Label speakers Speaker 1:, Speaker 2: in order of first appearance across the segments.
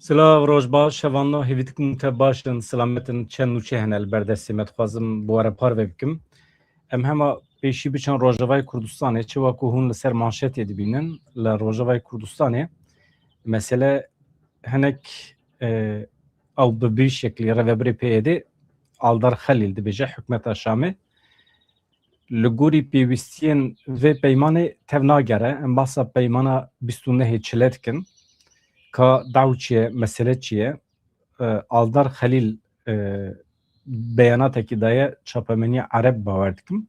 Speaker 1: Silav rojbaş, şevanno hevîdikim te başin, selametin çend nûçe hene li ber destê me dixwazim bi were parve bikim. Em hema pêşî biçin Rojavayê Kurdistanê çiwa ku hûn li ser manşetê dibînin li Rojavayê Kurdistanê mesele hinek ew bi bî şeklî revebirê PYD Aldar Xelîl dibêje hikûmeta Şamê li gorî pêwîstiyên vê peymanê tev nagere. Em behsa peymana 29 çile dikin. Ka daw çi ye, mesele çi ye? Aldar Xelîl beyanateke daye çapemeniya Ereb bawer dikim.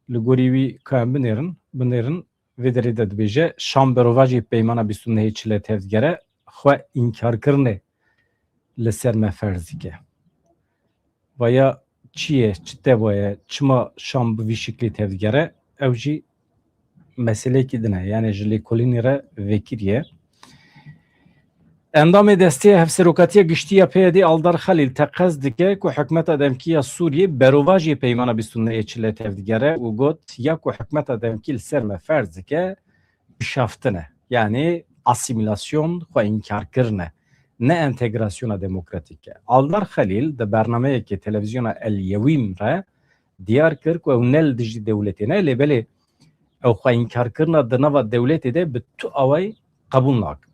Speaker 1: Li gorî wî ka em binêrin vê derê de dibêje Şam berovajî peymana 29 çile tev digere xwe înkârkirinê li ser me ferz dike. Vaya çi ye, çi tevaye, çima Şam bi vî şeklî tev digere ew jî meselekî din e. Yani ji lêkolînê re vekiriye. Endamê destê hevserokatiya giştiya PYD Aldar Xelîl teqez dike ku hikûmeta demkî ya Sûriyê berovajî peymana 29 çile tev digere û got ya ku hikûmeta demkî li ser me ferz dike bişaftin yani asimilasyon xwe înkârkirin ne entegrasyona demokratîk e. Aldar Xelîl di bernameyekê televizyona El Yewîm re diyar kir ku ew ne li dijî dewletê ne lêbelê ew xwe înkârkirina di nava dewletê de bi tu awayî qebûl nakin.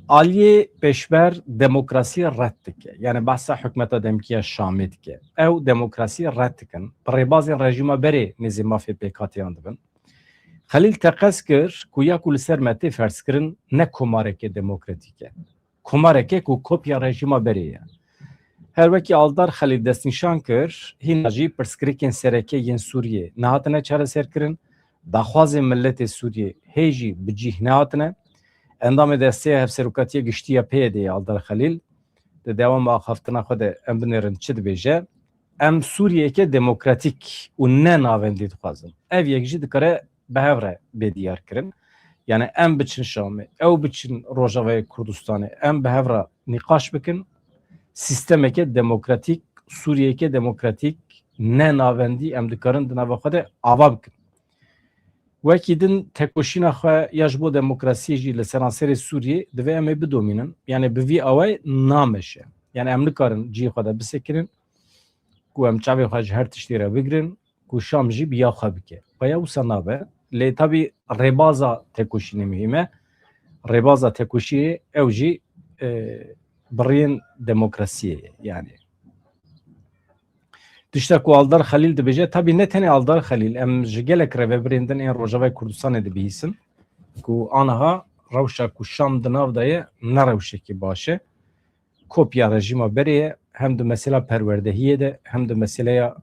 Speaker 1: Aliyê pêşber demokrasiyê red dike. Yani behsa hikûmeta demkî ya Şamê dike. Ew demokrasiyê red dikin. Bi rêbazên rejîma berê nêzî mafê pêkhatiyan dibin. Xelîl teqez kir ku ya ku li ser me tê ferzkirin ne komarekê demokratîk e. Komarekê ku kopya rejîma berê ye. Her wekî Aldar Xelîl destnîşan kir, hîna jî pirsgirêkên sereke yên Sûriyê nehatine çareserkirin, daxwazên milletê Sûriyê hê jî bi cih nehatine. Endamê destê hevserokatiya giştiya PYD Aldar Xelîl di dewama axaftina xwe de em binêrin çi dibêje? Em Sûriyeyeke demokratîk û ne navendî dixwazin. Ev yek jî dikare bi hev re bêdiyar kirin. Yani em biçin Şamê, ew biçin Rojavayê Kurdistanê, em bi hev re nîqaş bikin. Sistemeke demokratîk, Sûriyeyeke demokratîk ne navendî em dikarin di nava xwe de ava bikin. Wekî din tekoşîna xwe ya ji bo demokrasiyê jî li seranserê Sûriyê divê em ê bidomînin. Yani bi vî awayî nameşe. Yani em nikarin ciyê xwe de bisekirin ku em çavê xwe ji her tiştî re bigirin ku Şam jî biya xwe bike. Vaya wisa nabe. Lê tabî rêbaza tekoşînê mühîm e. Rêbaza tekoşîyê ew jî biriyên demokrasiyê ye. Yani tişta ku Aldar Xelîl dibêje tabî ne tenê Aldar Xelîl em ji gelek revebirên din ên Rojavayê Kurdistanê dibihîsin ku aniha rewşa ku Şam di nav de ye ne rewşekî baş e. Kopya rejîma berê ye hem di mesela perwerdehiyê de hem di meseleya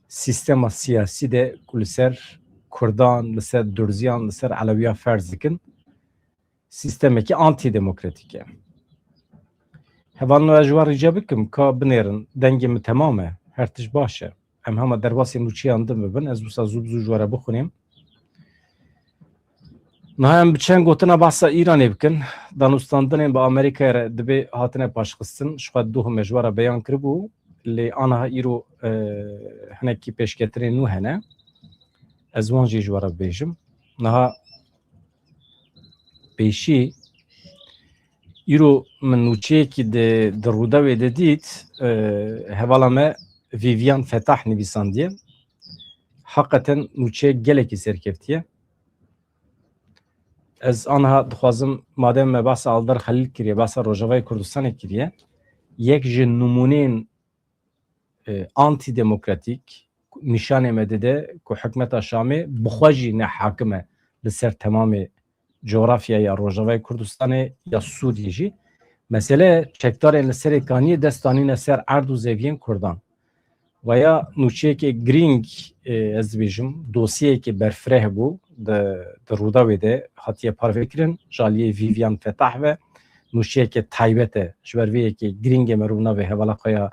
Speaker 1: sistema siyasî de ku li ser Kurdan, li ser Durziyan, li ser Elewiyan ferz dikin sistemekî antîdemokratîk e. Hevalno ji wan rica bikim ka binêrin dengê min temam e. Her tişt baş e. Em hema derbasên nûçiyan din bibin. Ez wisa zû bi zû ji we re bixwînim. Niha em bi çend gotina behsa Îranê bikin. Danûstandinên bi Amerîkayê re dibê hatine paşxistin. Ji xwe duhumê ji we re beyan kiribû. Lê aniha îro hinekî pêşketinên nû hene. Ez wan jî ji we re bibêjim. Niha pêşî îro min nûçeyekî di Rûdawê de dît hevala me Vivian Fetah nivîsandiye. Heqeten nûçeyek gelekî serkeftiye. Ez aniha dixwazim madem me behsa Aldar Xelîl kiriye, behsa Rojavayê Kurdistanê kiriye, yek ji nûmuneyên antîdemokratîk nîşanê me dide ku hikûmeta Şamê bi xwe jî ne hakim e li ser temamê coğrafyaya Rojavayê Kurdistanê ya Sûriyê jî. Mesele çekdarên li serê kaniyê dest danîne ser erd û zeviyên Kurdan. Vaya nûçeyekê girîng ez dibêjim dosyeyekê berfireh bû di Rûdawê de hatiye parvekirin ji aliyê Vivian Fetah ve nûçeyekê taybet e ji ber vê yekê girîngê merûv navê hevala xwe ya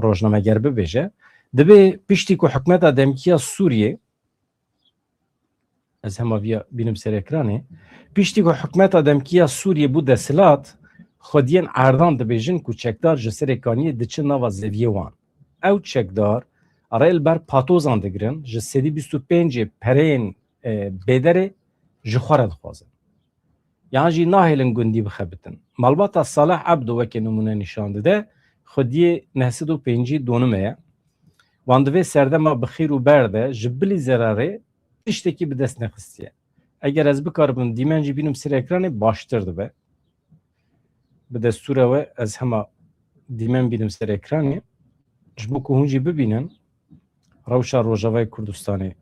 Speaker 1: rojnameger bibêje. Divê piştî ku hikûmeta demkîya Sûriyê ez hema vîya bînim ser ekranê piştî ku hikûmeta demkîya Sûriyê bû desilat xwediyên erdan dibêjin ku çekdar ji serê kaniyê diçin nava zeviyê wan. Ew çekdar re li ber patozan digirin ji sedî bîst û pêncê pereyên bêderê ji xwe re dixwazin. Yani jî nahêlin gundî bixebitin. Malbata Salih Abdo wekî numune nîşan dide, xwediyê 905 donime ye. Wan divê serdema bi xîr û ber de ji bilî zerarê tiştekî bi dest nexistiye. Eger ez bikaribim dîmen jî bînim ser ekranê baştir dibe. Bi destûra we ez hema dîmen bînim ser ekranê ji bo ku hûn jî bibînin rewşa Rojavayê Kurdistanê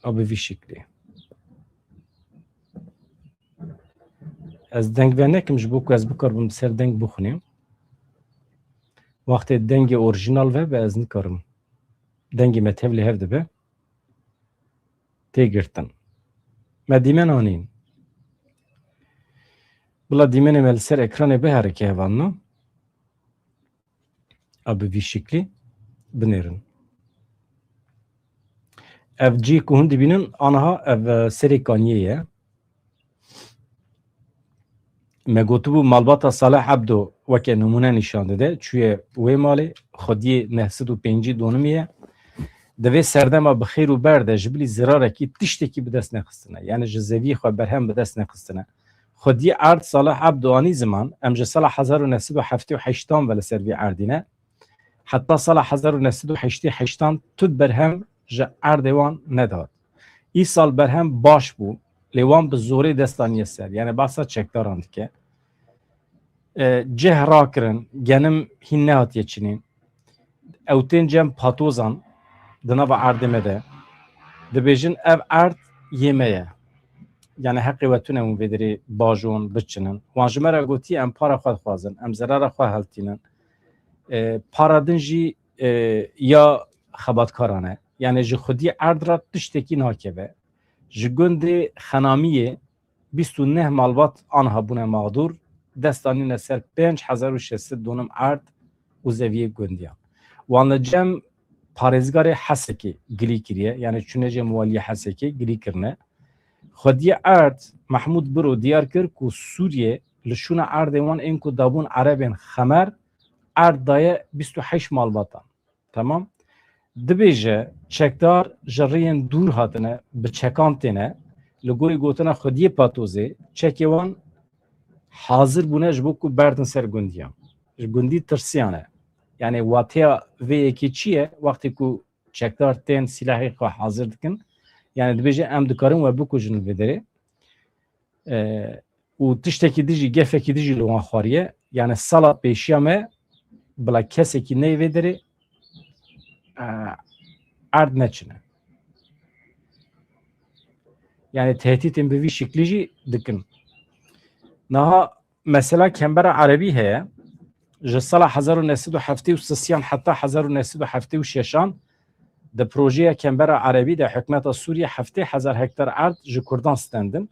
Speaker 1: a bi vî şeklê. Ez deng ve nekim ji bo ku ez bikaribim ser deng bixwînim. Wextê dengê orijinal ve ez nikarim. Dengê me tevlî hev dibe. Tê girtin. Me dîmen anîn. Bila dîmenê me li ser ekranê biherike hevanna. A bi vî şeklî binêrin. Ev cî ku hûn dibînin aniha ev serê kaniyê ye. Me gotibû malbata Salih Abdo weke numune nîşan dide. Çûye wê malê xwediyê 905 donimê ye. Divê serdema bi xêr û ber de ji bilî zirarekî tiştekî bi dest nexistine. Yani ji zeviyê xwe berhem bi dest nexistine. Xwediyê erd Salih Abdo anî ziman em ji sala 1978 ve li ser vî erdîne. Heta sala 1988 tut berhem ji erdê wan nedat. Îsal berhem baş bû. Lê wan bi zorê destaniye ser. Yani bahsa çekdaran dike. Cih rakirin, genim hîn nehatiye çinîn. Ew tên cem patozan di nava erdê me de dibêjin ev erd yê me ye. Yani heqê we tune hûn vê derê bajon biçinin. Wan ji me re gotiye em para xwe dixwazin, em zerara xwe heltînin. Para din jî ya xebatkaran e. Yani ji xwediyê erd ra tiştekî nakeve. Ji gundê xenamiyê 29 malbat aniha bûne mağdur destanîne ser 5600 donim erd û zeviyê gundiyan. Wan li cem parêzgarê Hesekê gilî kiriye. Yani çûnecê muwaliyê Hesekê gilî kirine. Xwediyê erd Mahmud Biro diyar kir ku Sûriye li şûna erdê wan ên ku dabûn erebên xemer erd daye 28 malbatan. Tamam? Dibêje çekdar ji rêyên dûr hatine bi çekan têne li gorî gotina xwediyê patozê çekê wan hazir bûne ji bo ku berdin ser gundiyan. Ji gundî tirsiyan e. Yani wateya vê yekê çi ye wextê ku çekdar tên silahê xwe hazir dikin. Yani dibêje em dikarin we bikujin vê derê. û tiştekî dijî gefekî dijî li wan xwariye. Yani sala pêşiya me bila kesekî ney vê derê erd neçine. Yani tehdîtên bi vî şeklî jî dikin. Niha mesela Kembera Erebî heye ji sala 1973 heta 1976 di projeya Kembera Erebî de hikûmeta Sûriye 7000 hektar erd ji Kurdan stendin.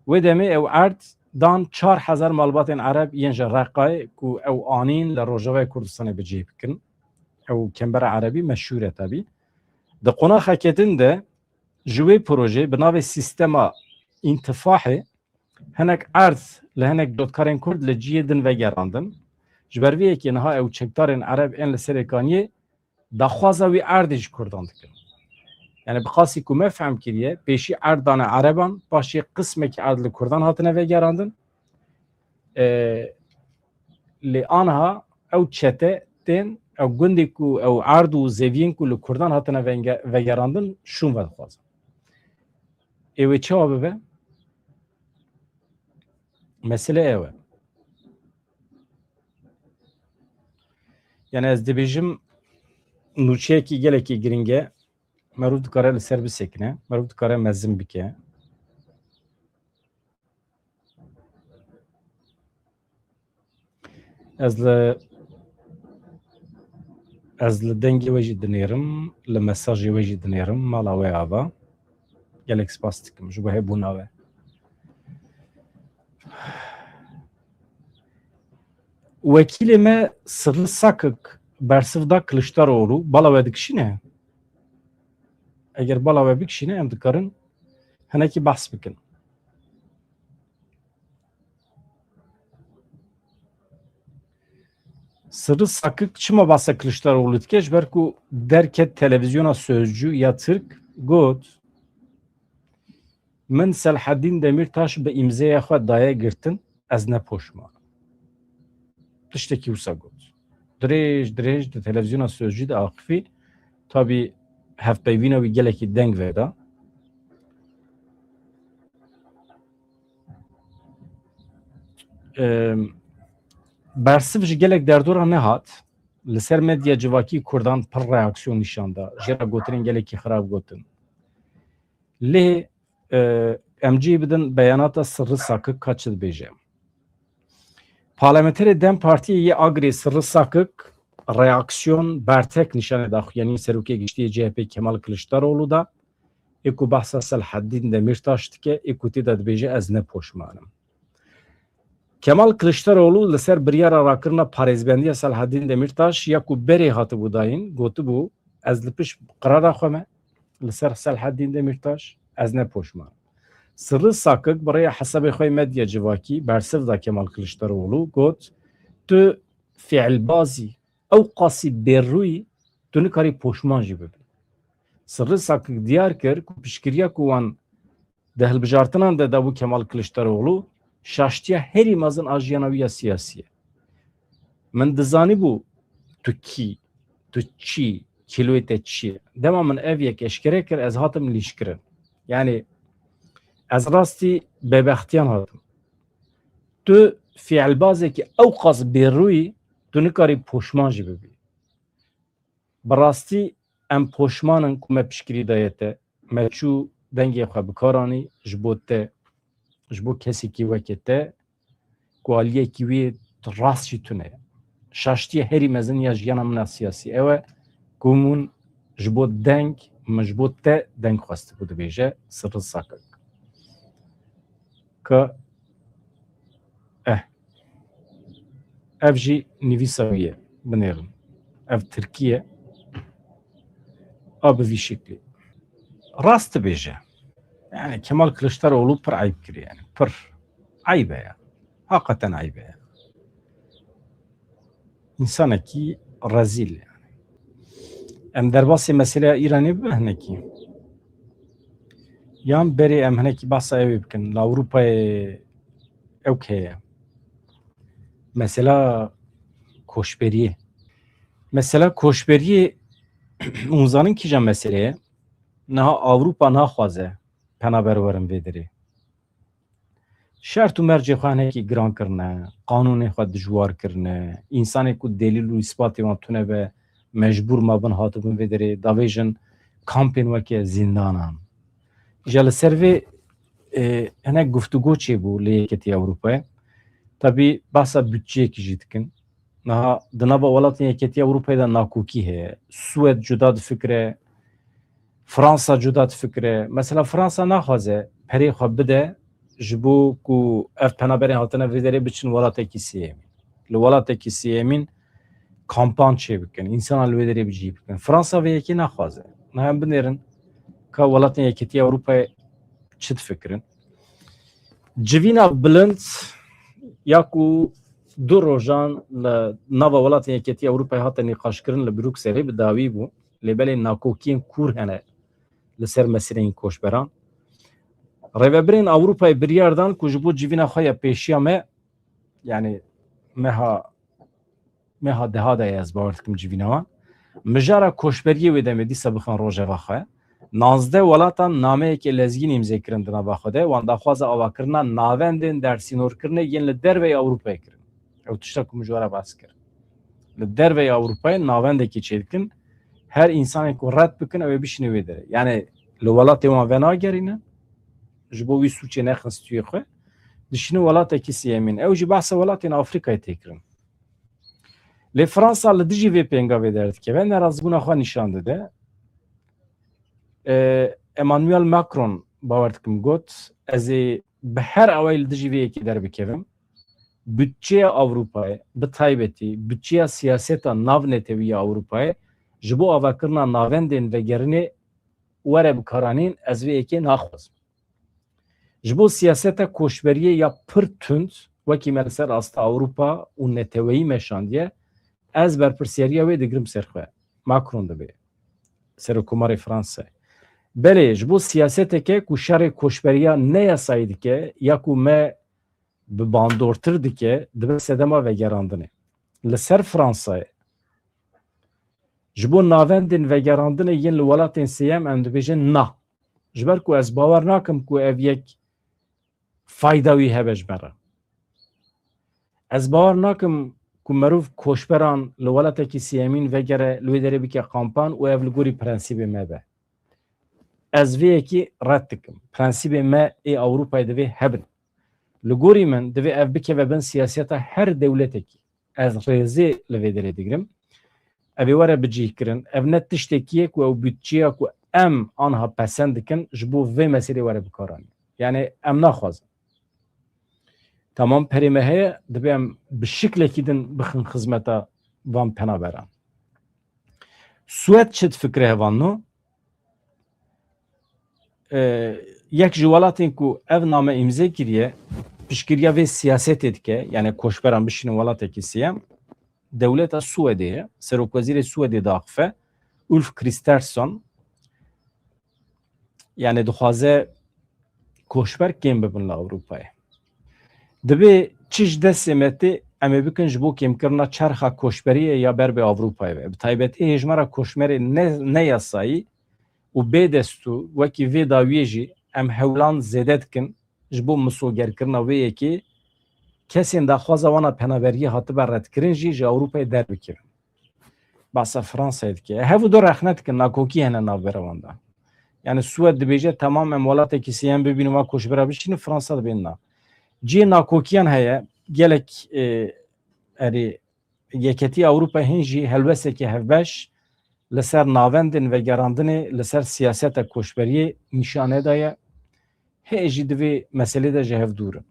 Speaker 1: Wê demê ew erd dan 4000 malbatên Ereb yên ji Reqayê ku ew anîn li Rojavayê Kurdistanê bi cih bikin. Ew Kembera Erebî meşhûr e tabî. Di qonaxekê din de ji wê projê bi navê sîstema întifahê hinek erd li hinek dotkarên Kurd li ciyê din vegerandin. Ji ber vê yekê niha ew çekdarên Ereb ên li serê kaniyê daxwaza wî erdê ji Kurdan dikin. Yani bi qasî ku me fehm kiriye pêşî erdana Ereban paşê qismekî erd li Kurdan hatine vegerandin. Lê aniha ew çete tên ew gundê ku ew erd û zeviyên ku li Kurdan hatine vegerandin şûn vedixwazin. Ew çawa bibe? Mesele ew e. Yani ez dibêjim nûçeyekî gelekî giring e merû dikare li ser bisekine, merû dikare mezin bike. Ez li dengê we jî dinêrim, li mesajê we jî dinêrim, mala we ava. Gelek spas dikim ji bo hebûna we. Wekîlê me Sırrı Sakık bersivda Kılıçdaroğlu bala we dikişîne. Eger bala we bikişîne em dikarin hinekî behs bikin. Sırrı Sakık çima basa Kılıçdaroğlu dike ji ber ku derket televizyona Sözcü ya Türk got من Selahaddin Demirtaş bi imzaya xwe daye girtin ez ne poşman. Tiştekî wisa got. Dirêj di televizyona Sözcü de Akifî tabii hevpeyvîna wî gelekî deng veda. Bersiv ji gelek derdora nehat. Li ser medya civakî Kurdan pir reaksiyon nîşanda. Jêra gotinên gelekî xirab gotin. Lê em cî bidin beyanata Sırrı Sakık ka çi dibêje. Parlamenterê Dem Partiyê yê Agrê Sırrı Sakık reaksiyon bertek nîşane da yanî serokê giştiyê CHP Kemal Kılıçdaroğlu da êku behsa Selahaddin Demirtaş dike êku tê de dibêje ez ne poşmanim. Kemal Kılıçdaroğlu li ser biryara rakirina parêzbendiya Selahaddin Demirtaş ya ku berê hatibû dayîn gotibû ez li pişt qirara xwe me li ser Selahaddin Demirtaş ez ne poşmanim. Sırrı Sakık buraya hesabê xwe medya civakî bersiv da Kemal Kılıçdaroğlu got tu fiilbazî ew qasî bêrrûyî tu nikarî poşman jî bibî. Sırrı Sakık diyar kir ku piştgiriya ku wan di hilbijartinan de dabû Kemal Kılıçdaroğlu şaştiya herî mezin a jiyana wî ya siyasî ye. Min dizanîbû tu kî, tu çî, kîloyê te çi ye. Dema min ev yek eşkere kir ez hatim lîşkirin. Yani ez rastî bêbextiyan hatim. Tu fiilbazekî ew qas bêrrûyî tu nikarî poşman jî bibî. Bi rastî em poşmanin ku me piştgirî daye te me çû dengê xwe bikaranî ji bo te ji bo kesekî wekê te ku aliyekî wê rast jî tune ye. Şaştiya herî mezin ya jiyana min a siyasî ew e ku min ji bo deng min ji bo te deng xwestibû dibêje Sırrı Sakık. Ka ev jî nivîsa wî ye binêrin. Ev Tirkiye a bi vî şeklî. Rast dibêje. Yani Kemal Kılıçdaroğlu pir ayıp kiriye yani. Pir ayıp ya. Hakikaten ayıp ya. İnsanekî rezil yani. Em derbasê meseleya İranê bibe hinekî. Yan berê em hinekî behsa evê bikin. Li Ewropayê ew heye. Mesela koçberiyê. Mesela koçberiyê umzanin kîja meseleye niha Avrupa naxwaze penaberwerin vê derê. Şert û mercê xwe hinekî giran kirine, qanûnê xwe dijwar kirine, însanê ku delîl û îspatê wan tune be mecbûr mabin hatibin vê derê, davê jin kampên weke zindanan. Ja li ser vê hinek guftûgo çêbû li Yekîtiya Ewropayê. Tabii behsa bütçeyekî jî dikin. Niha di nava welatên Yekîtiya Ewropayê de nakokî heye. Swêd cuda difikire, Fransa cuda difikire. Mesela Fransa naxwaze perê xwe bide ji bo ku ev penaberên hatine vê derê biçin welatekî sêyemîn. Li welatekî sêyemîn kampan çê bikin, însanan li wê derê bicî bikin. Fransa vê yekê naxwaze. Niha em binêrin ka welatên Yekîtiya Ewropayê çi difikirin. Civîna bilind ya ku du rojan li nava welatên Yekîtiya Ewropayê hate nîqaşkirin li Brukselê bi dawî bû lêbelên nakokiyên kûr hene li ser meseleyên koçberan. Rêvebirên Ewropayê biryar dan ku ji bo civîna xwe ya pêşiya me yani meha deha de ez bawer dikim civîna wan mijara koçberiyê wê demê dîsa bixin rojeva xwe 19 welatan nameyekê lezgîn îmzêkirin di nava xwe de wan daxwaza avakirina navendên dersînorkirinê yên li derveyê Ewropayê kirin. Ew tişta ku min ji we re behs kir. Li derveyê Ewropayê navendekê çê dikin her însanê ku red bikin ew ê bişîne wê derê. Yani li welatê wan venagerîne ji bo wî sûçê nexin stûyê xwe dişîne welatekî sêyemîn. Ew jî behsa welatên Afrikayê tê kirin. Lê Fransa li dijî vê pêngavê derdikeve nerazibûna xwe nîşan dide. Emmanuel Macron bawer dikim got ez ê bi her awayî li dijî vê yekê derbikevim bütçeya Ewropayê bi taybetî bütçeya siyaseta nav netewî ya Ewropayê ji bo avakirina navendên vegerinê were bikaranîn ez vê yekê naxwazim. Ji bo siyaseta koçberiyê ya pir tund wekî me li ser asta Ewropa û neteweyî meşandiye ez berpirsyariya wê digirim ser xwe. Macron dibe Serokkomarê Fransayê. بله جبو سیاست که کو شر کوشبریا نه یاسایی که یا کو me bi bandortir dike dibe sedema vegerandinê. Li ser Fransayê ji bo navendên vegerandinê yên li welatên sêyem em dibêjin na. Ji ber ku ez bawer nakim ku ev yek fayda wî hebe ji me re. Ez bawer nakim ku merov koşberan li welatekî sêyemîn vegere li wê derê bike kampan û ev li gorî prensîbê me be. Ez vê yekî red dikim. Prensîbê me ê Ewropayê divê hebin. Li gorî min divê ev bikeve bin siyaseta her dewletekî. Ez rêzê li vê derê digirim. Ev ê were bicihkirin. Ev ne tiştekî ye ku ew bütçeya ku em anha pesend dikin ji bo vê meselê were bikaranîn. Yani em naxwazin. Tamam perê me heye divê em bi şiklekî din bixin xizmeta van penaberan. Swêd çi fikre hevan yek ji welatên ku ev name imzê kiriye piştgiriya vê siyasetê dike yani koşberan bişînin welatekî sêyem dewleta Swêdê ye Serokwezîrê Swêdê diaxife Ulf Kristersson yani dixwaze koşber kêm bibin li Ewropayê. Divê çi ji destê me tê em ê bikin ji bo kêmkirina çerxa koşberiyê ya ber bi Ewropayê ve bi taybetî hêjmara koşmerê ne yasayî û bê destûr wekî vê dawiyê jî em hewlan zêde dikin ji bo misogerkirina wê yekê kesên daxwaza wana penaberiyê hatibe redkirin jî ji Ewropayê derbikirin. Basa Fransayê dike. Hev du rexne dikin nakokî hene navbera wan de. Yani Swêd dibêje temam em welatekî sêyem bibînin wa koşbera bişînin Fransa dibên na. Cî nakokiyan heye gelek erê yeketî Ewropayê hin jî helwesekî hevbeş li ser navendên vegerandinê li ser siyaseta koşberiyê nîşane daye hê jî divê meselê de ji hev dûrin.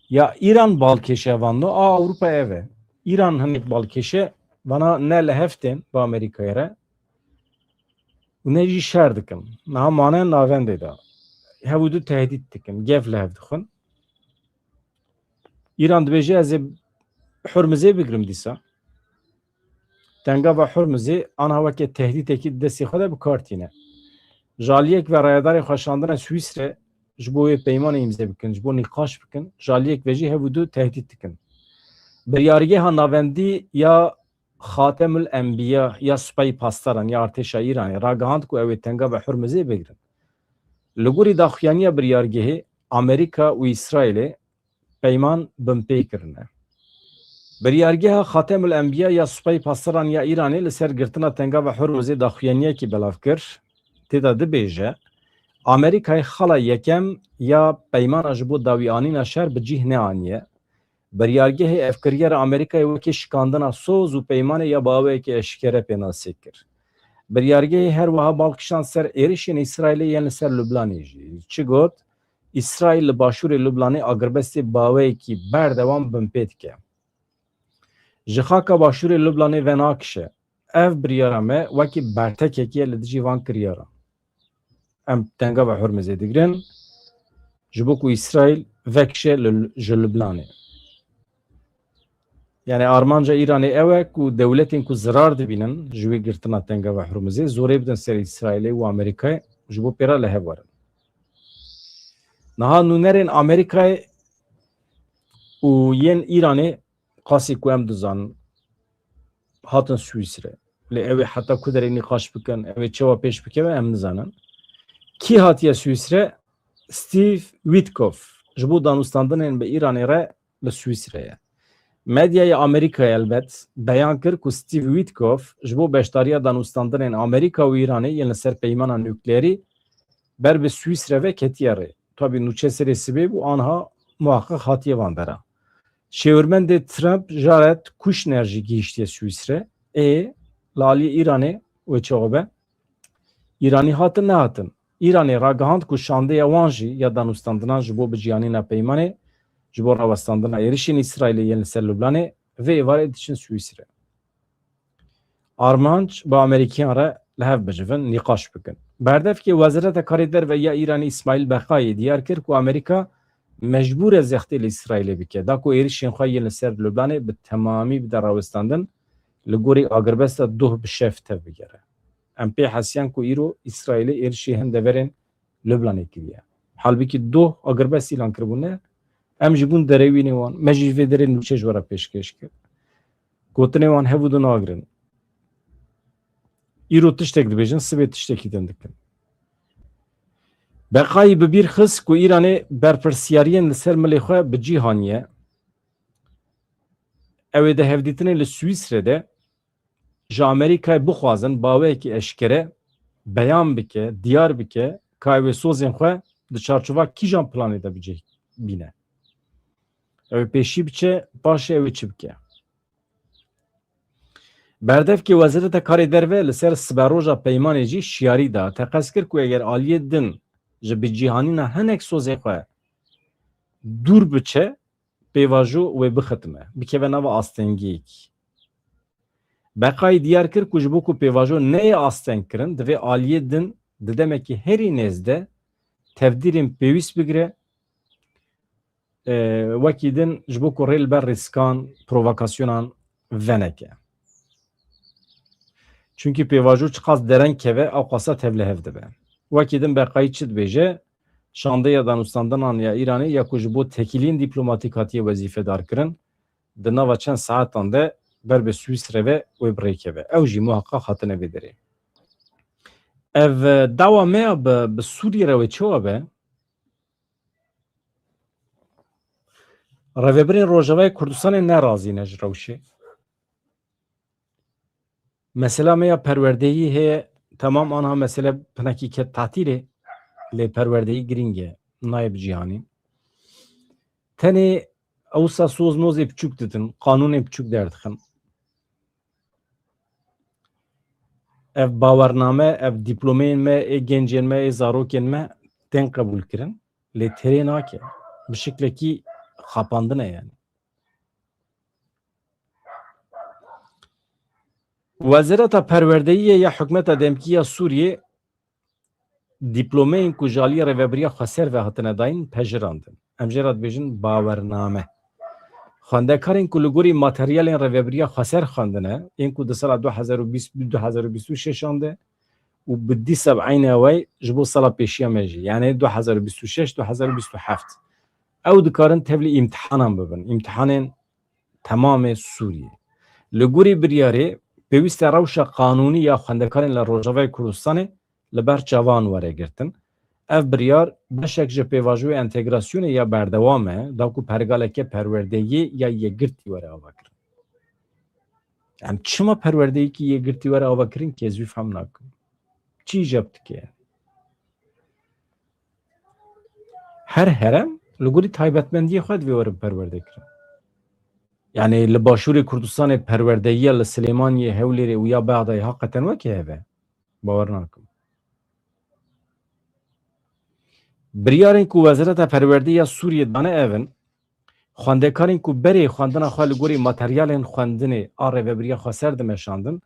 Speaker 1: Ya İran balkêşe vano a Ewropa ev e. İran hinek balkêşe vana ne li heftên bi Amerîkayê re û ne jî şer dikin. Niha maneya navendê de. Hevû du tehdît dikin. Gev li hev dixwin. İran dibêje ez ê Hurmuzê bigirim dîsa. Tengava Hurmuzê anha weke tehdîtekî destê xwe de bikartîne. Jaliyek ve rayadarê xweşandina Swîsrê ji bo wê peymanê imze bikin, ji bo nîqaş bikin, jaliyek ve jî hevû du tehdît dikin. Biryargeha navendî ya Xatemül Enbiya ya Supayê Pastaran ya Artêşa İranê ragihand ku ew ê tengava Hurmuzê bigirin. Li gorî daxuyaniya biryargehê Amerîka û İsraîlê peyman binpê kirine. Biryargeha Xatemül Enbiya ya Supayê Pastaran ya İranê li ser girtina tengava Hurmuzê daxuyaniyekî belav kir. Têda dibêje Amerîkayê xala yekem ya peymana ji bo dawîanîna şer bi cih neaniye. Biryargehê evkiriyera Amerîkayê wekî şikandina soz û peymanê ya baweyekî eşkere pênasê kir. Biryargehê her wiha balkişan ser êrişên İsraîlê yên li ser Lublanê jî. Çi got? İsraîl li başûrê Lublanê agirbestê baweyekî berdewam binpê dike. Ji xaka başûrê Lublanê ve nakişe. Ev biryara me wekî bertekekî ye li dijî van kiryaran. Em tengava Hurmuzê digirin ji bo ku İsraîl vekişe ji Lublanê. Yani armanca İranê ew e ku dewletên ku zirar dibînin ji wê girtina tengava Hurmuzê zorê bidin ser İsraîlê û Amerîkayê ji bo pêra li hev werin. Niha nûnerên Amerîkayê û yên İranê qasî ku em dizanin hatin Swîsrê. Lê ew ê heta ku derê nîqaş bikin, ew ê çawa pêş bikeve em nizanin. Kî hatiye Swîsrê? Steve Witkoff ji bo danûstandinên bi İranê re li Swîsrê ye. Medyaya Amerîkayê elbet beyan kir ku Steve Witkoff ji bo beşdariya danûstandinên Amerîka û İranê yên li ser peymana nuklerî ber bi Swîsrê ve ketiye rê. Tabî nûçeserê sibê bû anha muhakkik hatiye van dera. Şêwirmendê Trump Jared Kushner jî gihîştiye Swîsrê. Li aliyê İranê wê çawa İranî hatin nehatin. İranê ragihand ku şandeya wan jî ya danûstandinan ji bo bijiyanîna peymanê ji bo rawestandina êrişên İsraîlê yên li ser Lublanê vê êvarê diçin Swîsrê. Armanc bi Amerîkiyan re li hev bicivin nîqaş bikin. Berdevkê Wezareta Karê Derve ya İranî İsmaîl Beqayê diyar kir ku Amerîka mecbûr e zextê li İsraîlê bike. Da ku êrişên xwe yên li ser Lublanê bi temamî bide rawestandin li gorî agirbesta duh bi şev tev bigere. em pê hesiyan ku îro İsraîlê êrişî hin deverên Lübnanê kiriye. Halbuki doh agirbes îlan kiribûne em ji bûn derewînê wan me jî vê derê nûçe ji were pêşkêş kir. Gotinê wan hebû du nagirin. Îro tiştek dibêjin sibê tiştekî din dikin. Beqayî bi bîr xist ku Îranê berpirsyariyên li ser milê xwe bi cîhaniye. Ew ê de hevdîtinê li Swîsrê de ji Amerîkayê bixwazin baweyekî eşkere beyan bike, diyar bike ka ew ê sozên xwe di çarçova kîjan planê de bicih bîne. Ew ê pêşî biçe paşê ew ê çi bike. Berdevkê Wezîreta Karê Derve li ser siberoja peymanê jî şiyarî da teqez kir ku eger aliyê din ji bicîhanîna hinek sozê xwe dûr biçe pêvajo wê bixitime bikeve nava astengiyekî. Beqayî diyar kir ku ji bo ku pêvajo neyê asteng kirin divê aliyê din di demekî herî nêzde tevdîrên pêwîst bigire wekî din ji bo ku rê li ber rîskan provokasyonan veneke. Çünkü pêvajo çiqas dereng keve ew xwasa tevlihev dibe. Wekî din Beqayî çi dibêje şandeya danûstandanan ya Îranê ya ku ji bo tekîliyên dîplomatîk hatiye wezîfedar kirin di nava çend saetan de ber bi Swîsre ve wê birêkeve. Ew jî muheqaq hatine vê derê. Ev dawa me ya bi Sûriyê re wê çawa be? Revebirên Rojavayê Kurdistanê nerazîne ji rewşê. Mesela me ya perwerdeyî heye tamam anha mesele pinekî ket tatilê lê perwerdeyî giring e nayê bi cîhanî. Tenê ewsa soz nozê biçûk didin, qanûnê biçûk derdixin. Ev bawername, ev dîplomeyên me, ê gencên me, ê zarokên me tên qebûl kirin. Lê terê nake. Bi şeklekî xapandine yani. Wezîreta Perwerdeyî ya Hikûmeta Demkî ya Sûriyê dîplomeyên ku ji aliyê rêveberiya Xweser ve hatine dayîn pejirandin. Em jê re dibêjin bawername. Xwendekarên ku li gorî materyalên rêveberiya Xweser xwendine, ên ku di sala 2026 de û bi dîsa eynê wê ji bo sala pêşiya me jî yani 2026-2027 ew dikarin tevlî îmtihanan bibin. İmtihanên temamê Sûriyê. Li gorî biryarê pêwîst e rewşa qanûnî ya xwendekarên li Rojavayê Kurdistanê li ber çavan were girtin. Ev biryar beşek ji pêvajoyê entegrasyonê ya berdewam e da ku pergaleke perwerdeyî ya yekgirtî were ava kirin. Yani çima perwerdeyîkî yekgirtî were ava kirin ki ez wî fehm nakim. Çi îcab dike? Her herem li gorî taybetmendiyê xwe divê were perwerde kirin. Yani li Başûrê Kurdistanê perwerdeyiya li Silêmaniyê, Hewlêrê û ya Bexdayê heqeten wekî hebe? Bawer nakim. Biryarên ku Wezîreta Perwerdeyî ya Sûriyê dane evin, xwendekarên ku berê xwendina xwe li gorî materyalên xwendinê a rêveberiya Xweser dimeşandin,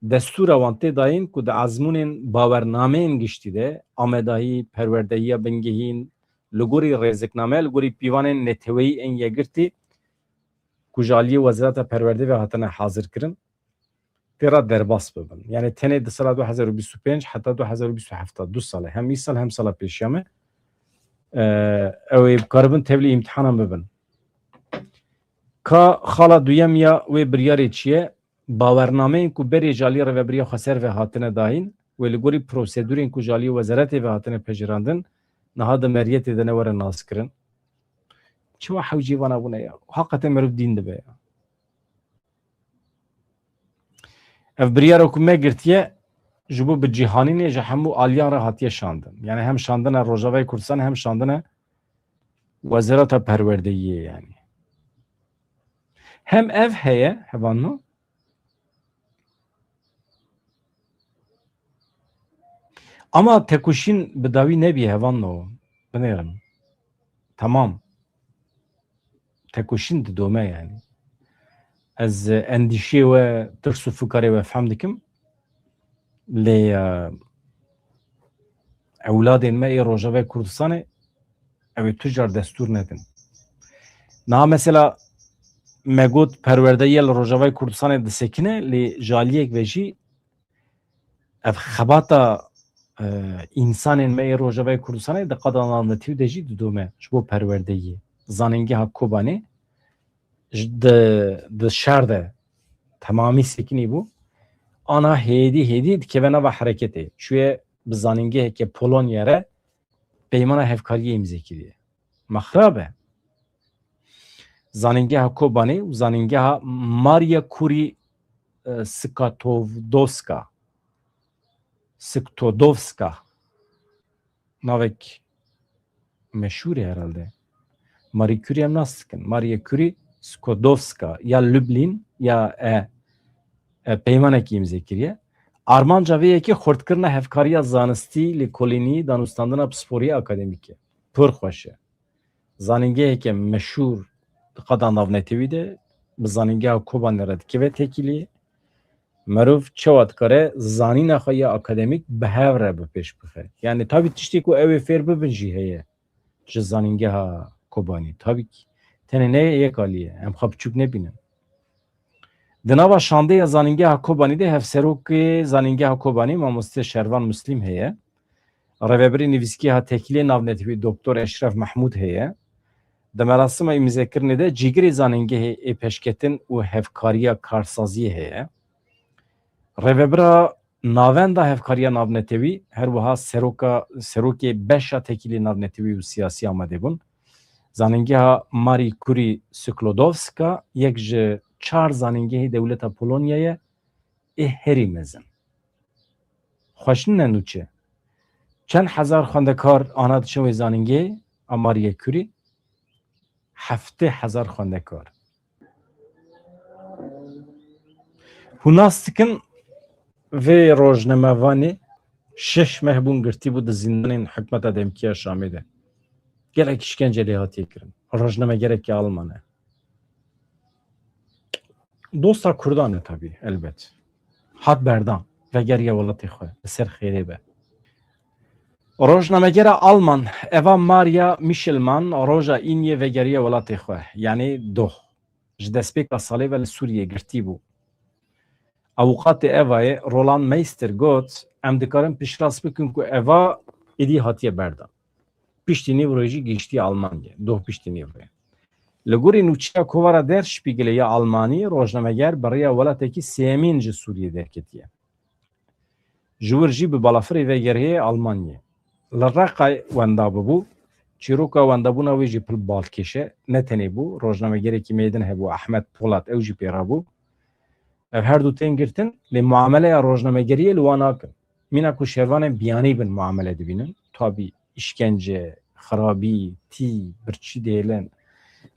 Speaker 1: destûra wan tê dayîn ku di ezmûnên bawernameyên giştî de amedahî, perwerdeyiya bingehîn, li gorî rêzikname, li gorî pîvanên neteweyî ên yekgirtî ku ji aliyê Wezîreta Perwerdeyî ve hatine hazir kirin, têra derbas bibin. Yani tenê di sala 2025 heta 2027 du sale hem îsal hem sala pêşiya me ew ê bikaribin tevlî îmtihanan bibin. Ka xala duyem ya wê biryarê çi ye? Bawernameyên ku berê ji aliyê rêveberiya Xweser ve hatine dayîn wê li gorî prosedûrên ku ji aliyê Wezîretê ve hatine pejirandin niha di meriyetê de ne were naskirin. Çima hewcî vana bûne ya? Heqetê meriv dîn dibe ya. Ev biryara ku me girtiye ji bo bi cîhanînê ji hemû aliyan re hatiye şandin. Yani hem şandina Rojavayê Kurdistanê hem şandina Wezîreta Perwerdeyîyê yani. Hem ev heye hevan mı? Ama tekuşin bi dawî nebî hevan o. Binêrim. Tamam. Tekuşin didome yani. Ez endişe ve tirs û fikarê ve fehm dikim. Lê ewladên me ê Rojavayê Kurdistanê ew ê tucar destûr nedin. Niha mesela me got perwerdeyiya li Rojavayê Kurdistanê disekine lê ji aliyek ve jî ev xebata insanên me ê Rojavayê Kurdistanê di qedan navnetî de jî didome ji bo perwerdeyî. Zanîngeha Kobanî di şer de temamî sekinî bû. Ana hêdî dikeve nava hereketê. Şuye bi zanîngeheke Polonya'ya re peymana hevkariyê imzê kiriye. Me xirab e. Zanîngeha Kobanî û zanîngeha Maria Curie Skłodowska navek meşhur herhalde. Marie Curie em nas dikin. Maria Curie Skłodowska ya Lublin ya peymanekî imzê kiriye. Armanca vê yekê xurtkirina hevkariya zanistî li kolînî danûstandina psisporiyê akademîk e. Pir xweş e. Zanîngeheke meşhur di qedan navnetewî de bi zanîngeha Kobanî re dikeve tekilî. Merov çawa dikare zanîna xwe ya akademîk bi hev re bi pêş bixe. Yani tabii tiştê ku ew ê fêr bibin jî heye ji zanîngeha Kobanî. Tabii ki. Tenê ne yek alîye. Em xwe biçûk nebînin. Di nava şandeya zanîngeha Kobanî de hevserokê zanîngeha Kobanî mamoste Şervan Müslim heye. Rêveberî nivîskêha tekilê navnetewî Doktor Eşref Mahmud heye. Di merasima îmzêkirinê de cîgirê zanîngehê êpeşketin û hevkariya karsaziyê heye. Rêvebera navenda hevkariya navnetewî her wiha serokê beşa tekilê navnetewî û siyasî amade bûn. Zanîngeha Marie Curie Skłodowska yek ji çar zanîngehê dewleta Polonyayê ê herî mezin. Xweşîn ne nû çi? Çend hezar xwendekar ana diçin wê zanîngehê a Marie Curie? 7,000 xwendekar. Hûn nas dikin vê rojnamevanê 6 meh bûn girtîbû di zindanên hikûmeta Demkiya Şamê de. Gelek işkence lê hatiye kirin. Rojnamegerekî Alman e. Dosta Kurdan e tabii elbet. Hat berdan vegeriya welatê xwe li ser xêrê be. Rojnamegera Alman eva Maria Michelman roja îniyê vegeriya welatê xwe yanî doh ji destpêka salê ve li Sûriyê girtîbû. Awqatê evayê Roland Meister got em dikarin piştras bikin ku eva êdî hatiye berdan. Piştî nîvrê jî gihîştiye Almanyê. Doh piştî nîvrê. Li gorî nûçeya kovara Der Spiegelê ya Almanî rojnameger beriya welatekî sêmîn ji Sûriyê derketiye. Ji wir jî bi balafirê vegeriyê Almanyê. Li Reqay wenda bibû, çîroka wendabûna wê jî pil balkêş e, ne tenê bû, rojnamegerekî mêdin hebû Ahmet Polat ew jî pê rabû. Ev her du tên girtin, lê muameleya rojnamegeriyê li wan nakin. Mîna ku şervanên biyanî bin muamele dibînin, tabî işkence, xerabî, tî, birçî dêlin,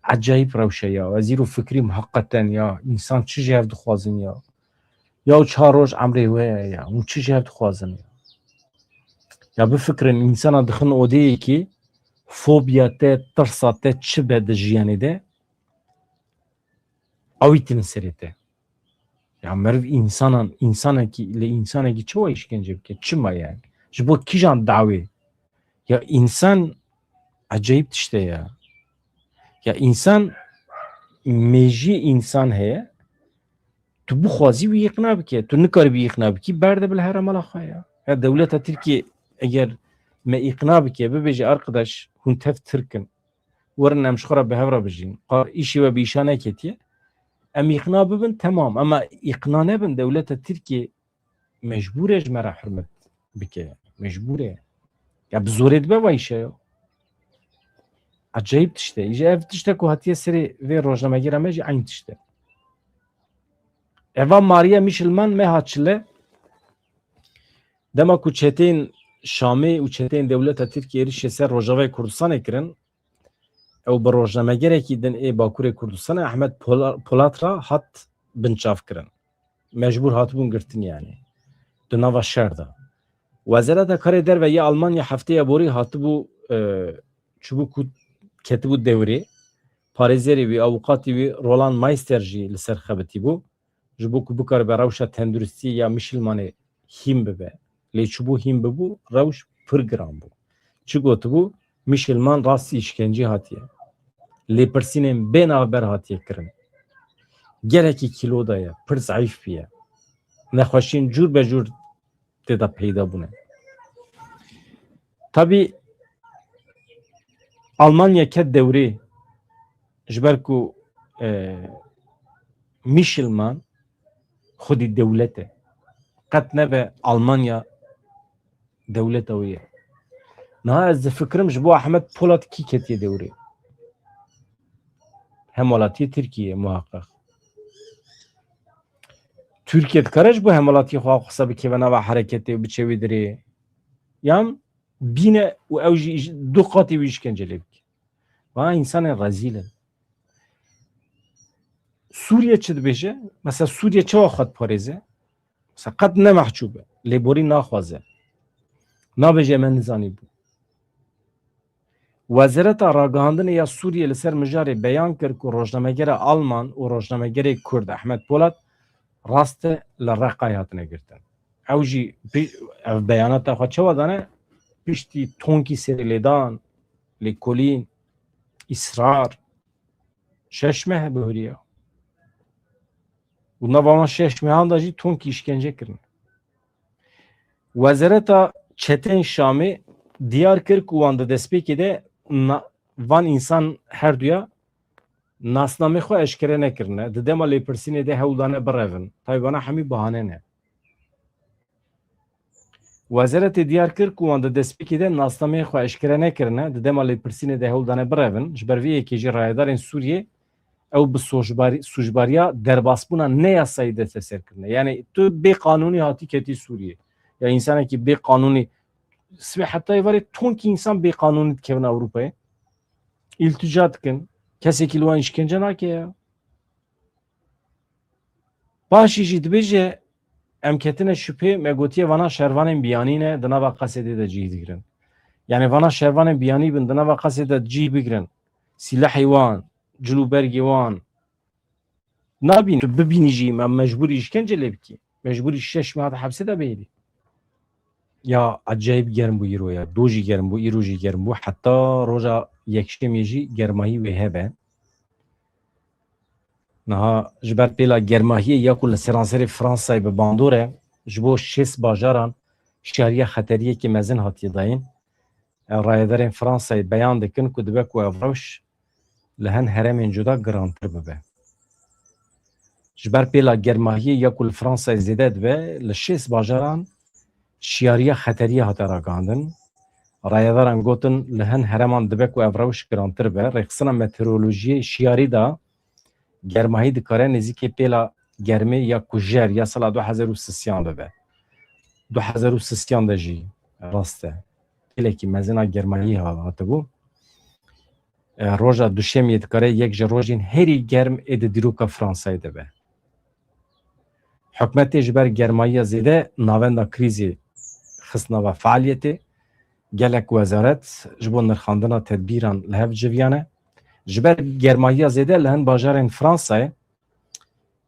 Speaker 1: acayip rewşe ya, ez îro fikrîm heqeten ya, însan çi ji hev dixwazin ya. Ya çar roj emrê wê ye ya, hûn çi ji hev dixwazin ya. Ya bifikirin însana dixin odeyekî, fobiya te, tirsa te çi be di jiyanê de, awîtin serê te. Ya meriv insanekî li insanekî çi wa işkence bike, çi ma yani? Ji bo kîjan dawê? Ya insan acayip tişte ya. Ya insan mejî insan heye, tu bixwazî wî îqna bike, tu nikarî wî îqna bikî, berde bil heremala xwe ya. Ya dewleta Tirkiye eger me îqna bike, bibêje arkadaş hûn tev Tirkin, werin em ji xwe re bi hev re bijîn, îşî we bi îşa neketiye, em îqna bibin temam, ama îqna nebin dewleta Tirkiye mecbûr e ji me re hürmet bike, mecbûr e. Ya bi zorê dibe va îşe ya. Acayip tişte. İşte ev tişte ku hatiye serê vê rojnamegera me jî eyn tişte. Eva Maria Michelman me hatçile dema ku çetên Şamê û çetên dewleta Tirkiyeyê êrişê ser Rojavayê Kurdistanê kirin, ew bi rojnamegerekî din ê Bakurê Kurdistanê Ahmet Polat ra hat binçav kirin. Mecbûr hatibûn girtin yani. Di nava şer da. Wezareta Karê Derve ya Almanya hefteya borî hatibû çûbû ku ketibû dewrê, parêzerê wî awqatî wî Roland Meister jî li ser xebitîbû, ji bo ku bikare be rewşa tenduristî ya Michelmanê hîn bibe. Lê çûbû hîn bibû, rewş pir giran bû. Çi gotibû? Michelman rastî işkencî hatiye. Lêpirsînên bênavber hatiye kirin. Gelekî kîlo da ye, pir zayıf bûye. Nexweşiyên cûr be cûr teda peyda bune. Tabi Almanya ket devri jiber ku Mişilman xudi devlete. Qet nebe Almanya devlet awiye. Naha ez fikrim ji bo Ahmet Polat kî ketiye devri. Hemolatiye Türkiye muhakkak. Türkiye dikare ji bo hemolatiye xwe qisa bike ve nava hareketê û biçe wê dirê. Yan bîne û ew jî du qatî wî işkence lê bike. Vana insanên rezîl in. Suriye çi dibêje? Mesela Suriye çawa xwed parêze? Mesela qet ne mehçûb e. Lêborî naxwaze. Nabêje me nizanîbû. Wezareta ragihandinê ya Sûriye li ser mijarê beyan kir ku rojnamegera Alman û rojnamegerê Kurd Ahmet Polat rast e li Reqayê hatine girtin. Ew jî ev beyanata xwe çawa dane? Piştî tonkî serê lêdan, lêkolîn, îsrar, şeş meh bihuriya. û nava wan şeş mehan da jî tonkî işkence kirin. Wezareta Çetên Şamê diyar kir ku wan di destpêkê de van însan her duya nasnamê xwe eşkere nekirine. Di dema lêpirsînê de hewldane birevin. Taybana hemî bahane ne. Wezaretê diyar kir ku wan di destpêkê de nasnamê xwe eşkere nekirine. Di dema lêpirsînê de hewldane birevin. Ji ber vê yekê jî rayedarên Sûriyê ew bi sûcbariya derbasbûna neyasayî deste serkirine. Yani tu bê qanûnî hatî ketî Sûriyê. Ya insanekî bê qanûnî sibê hetayê varê tonkî insan bê qanûnî dikevin Ewropayê. İltica dikin. Kesekî li wan işkence nake ya. Başî jî dibêje em ketine şüphê me gotiye vana şervanên biyanî ne di nava Qesedê de cih digirin. Yani vana şervanên biyanî bin di nava Qesedê de cih bigirin. Silahê wan, cilûbergê wan nabîn tu bibînî jî em mecbûrî işkence lê bikî. Mecbûrî 6 mehat hepsê de bêrî. Ya acayip germ bû îro ya. Do jî germ bû, îro jî germ bû. Heta roja yekşemê jî germahî wê hebe. Niha ji ber pêla germahiyê ya ku li seranserê Fransayê bi bandore ji bo 6 bajaran şariya xeteriyekê mezin hatiye dayîn. Rayedarên Fransayê beyan dikin ku dibe ku ev rewş li hin heremên cuda girantir bibe. Ji ber pêla germahiyê ya ku li Fransayê zêde dibe li 6 bajaran şiyariya xeteriye hate ragihandin. Rayedaran gotin li hin hereman dibe ku ev rewş girantir be. Rêxistina meteorolojiyê şiyarî da germahî dikare nêzîkê pêla germê ya kujer ya sala 2030 bibe. 2030 de jî rast e. Pêlekî mezina germahî hatibû. Roja duşemiyê dikare yek ji rojên herî germ ê di dîroka Fransayê dibe. Hikûmetê ji ber germahiya zêde navenda krîzê xistnava faaliyetê gelek wezaret ji bo nirxandina tedbîran li hev civiyane. Ji ber germahiya zêde li hin bajarên Fransayê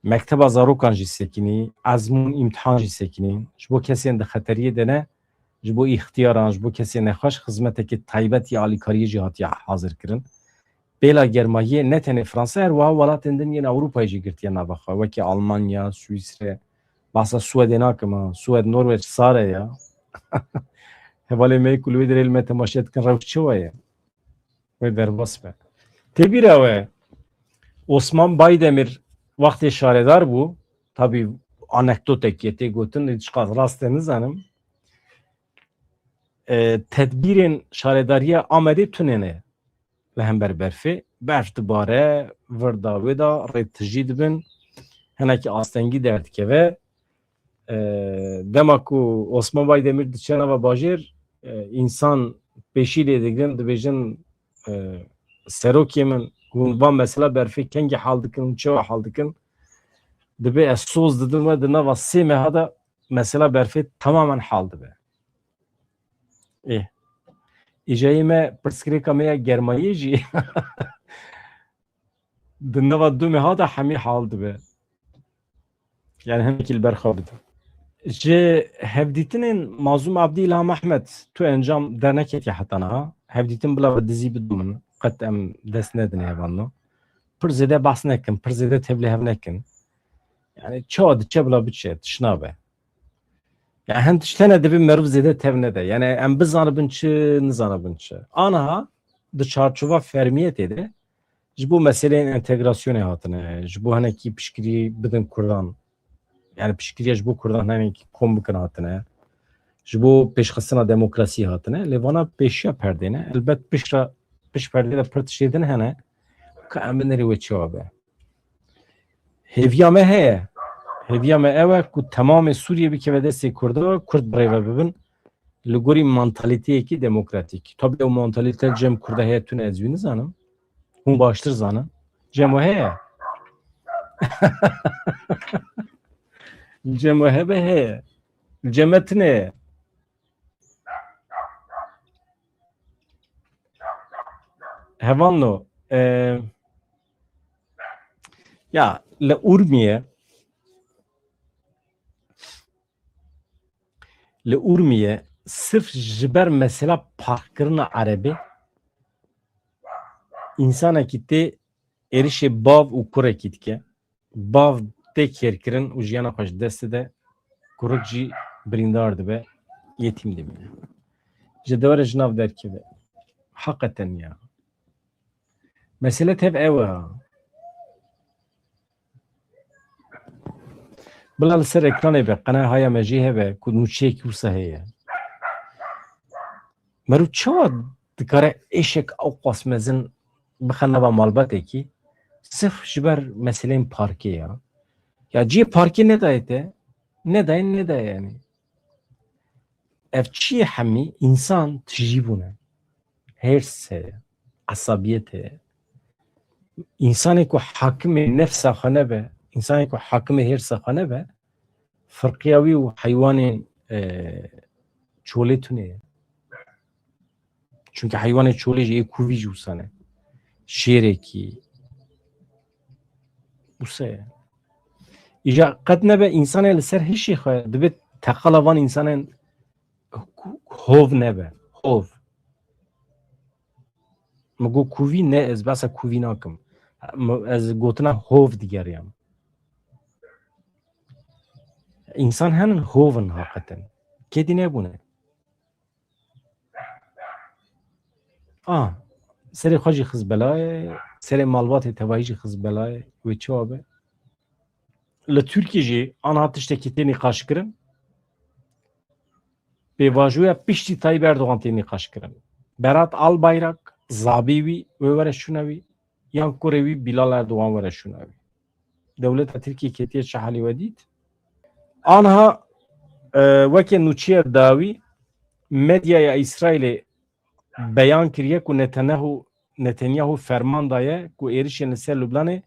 Speaker 1: mekteba zarokan jî sekînî, ezmûn îmtihan jî sekînî, ji bo kesên di xeteriyê de ne, ji bo îxtiyaran, ji bo kesên nexweş xizmetekî taybet ya alîkariyê jî hatiye hazir kirin. Pêla germahiyê ne tenê Fransa her wiha welatên din yên Ewropayê jî girtiye nava xwe, wekî Almanya, Swîsre, bahsa Swedê nakim ha, Swed, Norveç sar e ya. Hevalê me ku li wê derê li me temaşe dikin rewş çi waye? Wê derbas be. Tebîr ew e. Osman Baydemir wextê şaredar bû, tabii anekdotekê tê gotin lê çiqas rast tê nizanim. Tedbîrên şaredariya Amedê tune ne li hember berfê. Berf dibare, vir da wê da rê tijî dibin, hinekî astengî derdikeve. Dema ku Osman Baydemir diçe nava bajêr, însan pêşî lê digirin dibêjin serokê min hûn van mesela berfê kengî hal dikin, çawa hal dikin, dibe ez soz didim ve di nava sê meha da mesela berfê tamamen hal dibe. Îjeyê me pirsgirêka me ya germayî jî di nava du meha da hemî hal dibe. Yani hinekî li ber xwe bidin. Ji hevdîtinên Mazlûm Abdî İlham Ehmed tu encam dernekekê heta niha. Hevdîtin bila bi dizî bidu min. Qet em dest nedin hêvan. Pir zêde behs nekin, pir zêde tevlî hev nekin. Yani çawa diçe bila biçe, tişnabe. Yani hem tiştene de bir merv zede tevne de. Yani em bizanıbın çı, nizanıbın çı. Anaha de çarçuva fermiyet ede. Ji bu meselenin entegrasyonu hatine. Ji bu haneki pişkiri bidin Kurdan. Yani pişkiriye ji bu Kurdan haneki kom bikin hatine. Ji bu peşxistina demokrasi hatine. Levana peşiya perdene. Elbet piş perde de pırt şeydin hene. Ka em bineri ve çabe. Hevya me heye. Hevya me eve ku tamamı Suriye bir keve desteği kurdu. Kurd breve bibin. Ligori mantaliteye ki demokratik. Tabii o mantalite cem kurda heyetüne ezvini zanım. Hun baştır zanım. Cem o heye. Cem o hebe heye. Cemetine. Hevanlo. Ya le urmiye. Le urmiye sırf jiber mesela parkırına arabi insana kitti erişe bav u kure kitke bav de kerkirin ujiyana hoş deste de kurukji brindardı be yetimdi bile. Jedevere jnav derki be. Hakikaten ya. Mesele tev ev ha. Bilal ser ekranı be. Qana haya meji hebe. Kud nuçek usa heye. Meru çava dikare eşek au qasmezin bixanaba malbate ki sırf jiber meseleyin parki ya. Ya ciye parki ne dayete? Ne dayın ne day yani. Ev çiye hemi insan tijibune. Herse, asabiyete. İnsanı ku hakimi nefsa khane be. İnsanı ku hakimi hersa khane be. Fırkiyavi u hayvanın çoğule tune. Çünkü hayvanın çoğule je kuvi jusane. Şereki. Usa. İja qad nebe insan el ser hiç şey khaya. Dibet takalavan insanın hov nebe. Hov. Mego kuvi ne ez basa kuvi nakim. Ez gotina hov digeriyam. İnsan henin hovun hakikaten. Kedi ne bu ne? Seri xacı xız belaya, seri malbatı tevahıcı xız belaya ve çabe. Le Türkiye'ci ana tişteki teni kaşkırın. Bevajuya pişti Tayyip Erdoğan teni kaşkırın. Berat Albayrak, Zabivi ve vere şunavi. Yan Korevi Bilal Erdoğan vere şunavi. Devlet Türkiye ketiye şahali vedit. Anha veke nuçiye davi medyaya İsrail'e beyan kiriye ku Netanyahu ferman daye ku erişen ser Lübnan'e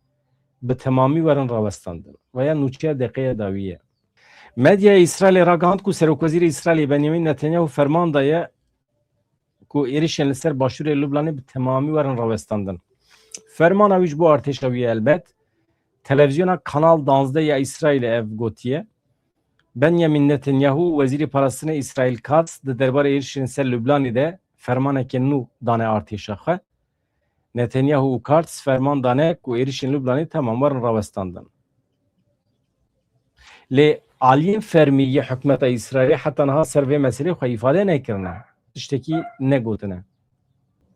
Speaker 1: be tamamı verin ravastandın. Veya nuçiye dekaya daviye. Medyaya İsrail'e ragand ku Serokvaziri İsrail'e Benjamin Netanyahu ferman daye ku erişen ser başure Lübnan'e be tamamı verin ravastandın. Ferman aviş bu arteş aviye elbet. Televizyona Kanal 12 ya İsrail'e ev gotiye. Benjamin Netanyahu veziri parasını İsrail Katz de derbarê êrişên ser Lübnanê de fermaneke nû dane artêşa xwe. Netanyahu û Katz ferman dane ku êrişên Lübnanê temam werin rawestandin. Lê aliyên fermî yê hikûmeta İsrailê heta niha ser vê meselê xwe îfade nekirine. Tiştekî negotine.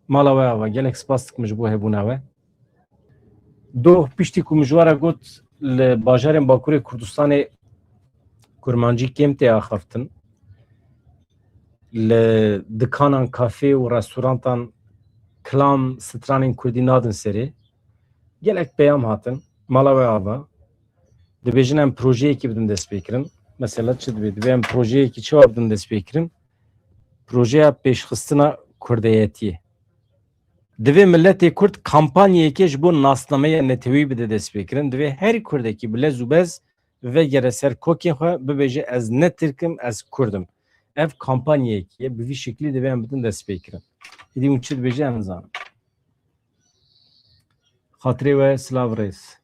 Speaker 1: Mala we ava gelek spas dikim ji bo hebûna we. Doh piştî ku mijwara got li bajarên Bakurê Kurdistanê kurmancî kêm tê axaftin. Li dikanan kafe û restorantan kilam stranên Kurdî nadin serê. Gelek peyam hatin. Mala we ava. Dibêjin em projeyekî bidin dest pêkirin. Mesela çi dibe? Dibe em projeyekî çawa bidin dest pêkirin? Projeya pêşxistina Kurdiyetiyê. Divê milletê Kurd kampanyayekê ji bo nasnameya netewî bide dest pêkirin. Divê herî Kurdekî bi lez û bez vegere ser kokên xwe bibêje ez ne Tirkim ez Kurdim. Ev kampanyayekî ye. Bi vî şeklî divê em bidin dest pêkirin. Hêdî hûn çi dibêje em zanin. Xatirê we silav reis.